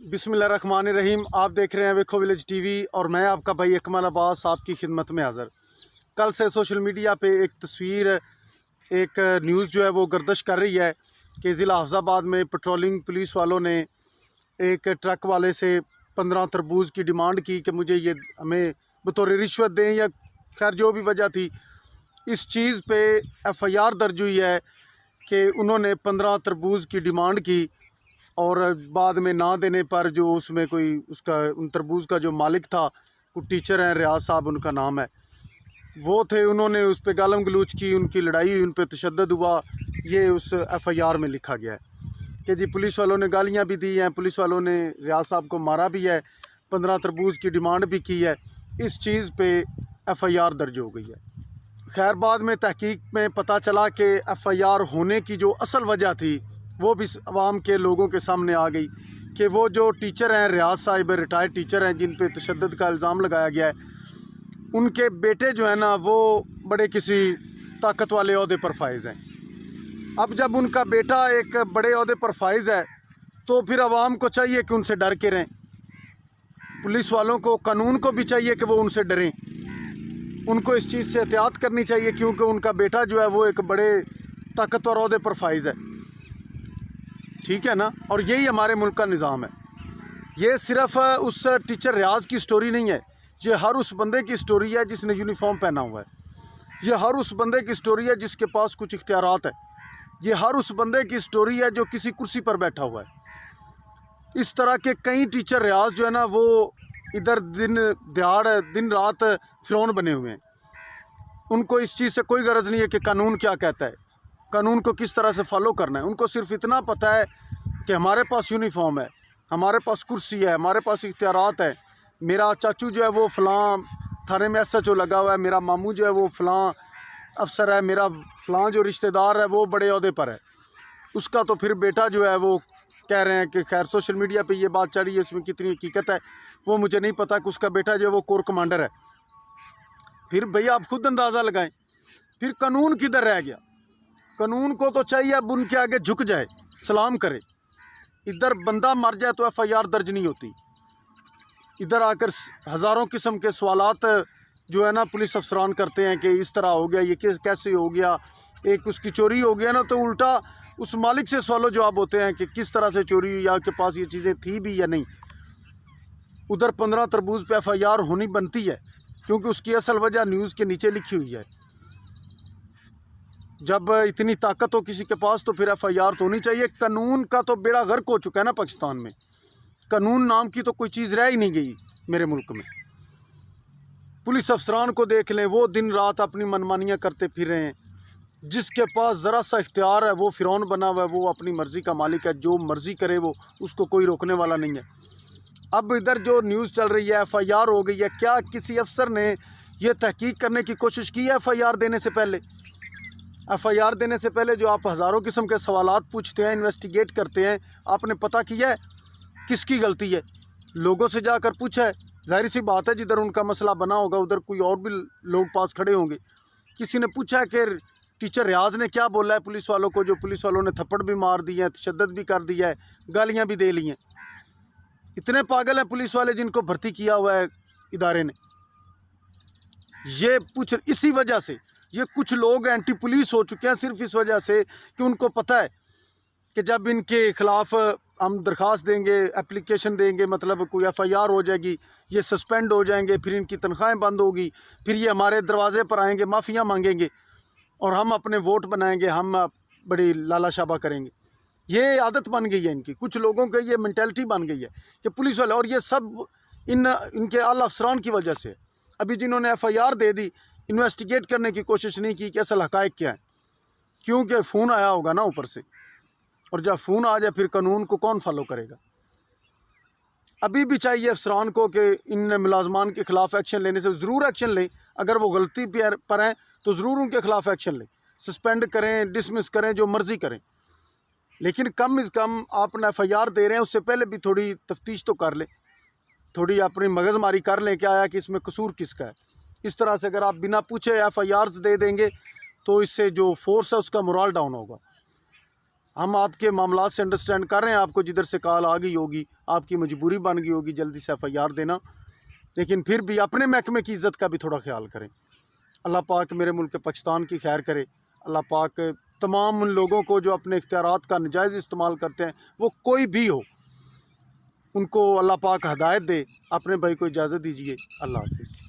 बिस्मिल्लाहिर्रहमानिर्रहीम। आप देख रहे हैं वेखो विलेज टीवी और मैं आपका भाई अकमल अब्बास आपकी खिदमत में हाज़िर। कल से सोशल मीडिया पे एक तस्वीर, एक न्यूज़ जो है वो गर्दिश कर रही है कि ज़िला हफ्ज़ाबाद में पेट्रोलिंग पुलिस वालों ने एक ट्रक वाले से 15 तरबूज की डिमांड की कि मुझे ये हमें बतौर रिश्वत दें या खैर जो भी वजह थी। इस चीज़ पे FIR दर्ज हुई है कि उन्होंने 15 तरबूज की डिमांड की और बाद में ना देने पर जो उसमें कोई उसका उन तरबूज का जो मालिक था, कुछ टीचर हैं, रियाज साहब उनका नाम है, वो थे, उन्होंने उस पर गालम गलूच की, उनकी लड़ाई हुई, उन पर तशद्दुद हुआ। ये उस FIR में लिखा गया है कि जी पुलिस वालों ने गालियां भी दी हैं, पुलिस वालों ने रियाज साहब को मारा भी है, 15 तरबूज की डिमांड भी की है। इस चीज़ पे FIR दर्ज हो गई है। खैर बाद में तहकीक में पता चला कि FIR होने की जो असल वजह थी वो भी आवाम के लोगों के सामने आ गई कि वो जो टीचर हैं, रियाज साहिब रिटायर्ड टीचर हैं जिन पे तशद्दुद का इल्ज़ाम लगाया गया है, उनके बेटे जो है ना वो बड़े किसी ताकत वाले ओहदे पर फाइज़ हैं। अब जब उनका बेटा एक बड़े ओहदे पर फाइज़ है तो फिर आवाम को चाहिए कि उनसे डर के रहें, पुलिस वालों को, कानून को भी चाहिए कि वो उनसे डरें, उनको इस चीज़ से एहतियात करनी चाहिए क्योंकि उनका बेटा जो है वो एक बड़े ताकतवर ओहदे पर फाइज़ है। ठीक है ना। और यही हमारे मुल्क का निज़ाम है। ये सिर्फ़ उस टीचर रियाज की स्टोरी नहीं है, ये हर उस बंदे की स्टोरी है जिसने यूनिफॉर्म पहना हुआ है, ये हर उस बंदे की स्टोरी है जिसके पास कुछ इख्तियारात है, ये हर उस बंदे की स्टोरी है जो किसी कुर्सी पर बैठा हुआ है। इस तरह के कई टीचर रियाज जो है ना वो इधर दिन रात फ़िरौन बने हुए हैं। उनको इस चीज़ से कोई गरज नहीं है कि कानून क्या कहता है, कानून को किस तरह से फॉलो करना है। उनको सिर्फ इतना पता है कि हमारे पास यूनिफॉर्म है, हमारे पास कुर्सी है, हमारे पास इख्तियारात है, मेरा चाचू जो है वो फ़लाँ थाने में SHO लगा हुआ है, मेरा मामू जो है वो फ़लाँ अफसर है, मेरा फ़लाँ जो रिश्तेदार है वो बड़े ओहदे पर है। उसका तो फिर बेटा जो है वो कह रहे हैं कि खैर सोशल मीडिया पे ये बात चली है, इसमें कितनी हकीकत है वो मुझे नहीं पता, कि उसका बेटा जो है वो कोर कमांडर है। फिर भैया आप खुद अंदाज़ा लगाएं, फिर कानून किधर रह गया। कानून को तो चाहिए अब उनके आगे झुक जाए, सलाम करे। इधर बंदा मर जाए तो FIR दर्ज नहीं होती, इधर आकर हज़ारों किस्म के सवालात जो है ना पुलिस अफसरान करते हैं कि इस तरह हो गया, ये कैसे हो गया, एक उसकी चोरी हो गया ना तो उल्टा उस मालिक से सवालों जवाब होते हैं कि किस तरह से चोरी हुई, या के पास ये चीज़ें थी भी या नहीं। उधर 15 तरबूज पे FIR होनी बनती है क्योंकि उसकी असल वजह न्यूज़ के नीचे लिखी हुई है। जब इतनी ताकत हो किसी के पास तो फिर FIR तो होनी चाहिए। कानून का तो बेड़ा गर्क हो चुका है ना पाकिस्तान में, कानून नाम की तो कोई चीज़ रह ही नहीं गई मेरे मुल्क में। पुलिस अफसरान को देख लें, वो दिन रात अपनी मनमानियाँ करते फिर रहे हैं। जिसके पास ज़रा सा इख्तियार है वो फ़िरौन बना हुआ है, वो अपनी मर्ज़ी का मालिक है, जो मर्ज़ी करे वो, उसको कोई रोकने वाला नहीं है। अब इधर जो न्यूज़ चल रही है FIR हो गई है, क्या किसी अफसर ने यह तहकीक करने की कोशिश की है FIR देने से पहले? FIR देने से पहले जो आप हज़ारों किस्म के सवालात पूछते हैं, इन्वेस्टिगेट करते हैं, आपने पता किया है किसकी गलती है? लोगों से जाकर पूछा है? जाहिर सी बात है जिधर उनका मसला बना होगा उधर कोई और भी लोग पास खड़े होंगे। किसी ने पूछा है कि टीचर रियाज ने क्या बोला है पुलिस वालों को, जो पुलिस वालों ने थप्पड़ भी मार दिए हैं, तशद्दुद भी कर दिया है, गालियाँ भी दे ली हैं। इतने पागल हैं पुलिस वाले जिनको भर्ती किया हुआ है इदारे ने। ये पूछ इसी वजह से ये कुछ लोग एंटी पुलिस हो चुके हैं, सिर्फ इस वजह से कि उनको पता है कि जब इनके ख़िलाफ़ हम दरख्वास्त देंगे, एप्लीकेशन देंगे, मतलब कोई FIR हो जाएगी, ये सस्पेंड हो जाएंगे, फिर इनकी तनख्वाहें बंद होगी, फिर ये हमारे दरवाज़े पर आएंगे, माफ़ियाँ मांगेंगे और हम अपने वोट बनाएंगे, हम बड़ी लाला शाबा करेंगे। ये आदत बन गई है इनकी, कुछ लोगों की ये मेंटालिटी बन गई है कि पुलिस वाले, और ये सब इनके आला अफसरान की वजह से। अभी जिन्होंने FIR दे दी, इन्वेस्टिगेट करने की कोशिश नहीं की कि असल हक़ाइक़ क्या है, क्योंकि फ़ोन आया होगा ना ऊपर से, और जब फ़ोन आ जाए फिर कानून को कौन फॉलो करेगा। अभी भी चाहिए अफसरान को कि इन मुलाजमान के ख़िलाफ़ एक्शन लेने से ज़रूर एक्शन लें, अगर वो गलती पर हैं तो ज़रूर उनके ख़िलाफ़ एक्शन लें, सस्पेंड करें, डिसमिस करें, जो मर्ज़ी करें, लेकिन कम से कम आपने FIR दे रहे हैं उससे पहले भी थोड़ी तफ्तीश तो कर लें, थोड़ी अपनी मगज़मारी कर लें क्या आया कि इसमें कसूर किसका है। इस तरह से अगर आप बिना पूछे FIRs दे देंगे तो इससे जो फोर्स है उसका मोरल डाउन होगा। हम आपके मामला से अंडरस्टैंड कर रहे हैं, आपको जिधर से कॉल आ गई होगी, आपकी मजबूरी बन गई होगी जल्दी से FIR देना, लेकिन फिर भी अपने महकमे की इज़्ज़त का भी थोड़ा ख्याल करें। अल्लाह पाक मेरे मुल्क पाकिस्तान की खैर करे। अल्लाह पाक तमाम उन लोगों को जो अपने इख्तियारात का नाजायज़ इस्तेमाल करते हैं, वो कोई भी हो, उनको अल्लाह पाक हदायत दे। अपने भाई को इजाज़त दीजिए। अल्लाह हाफ़िज़।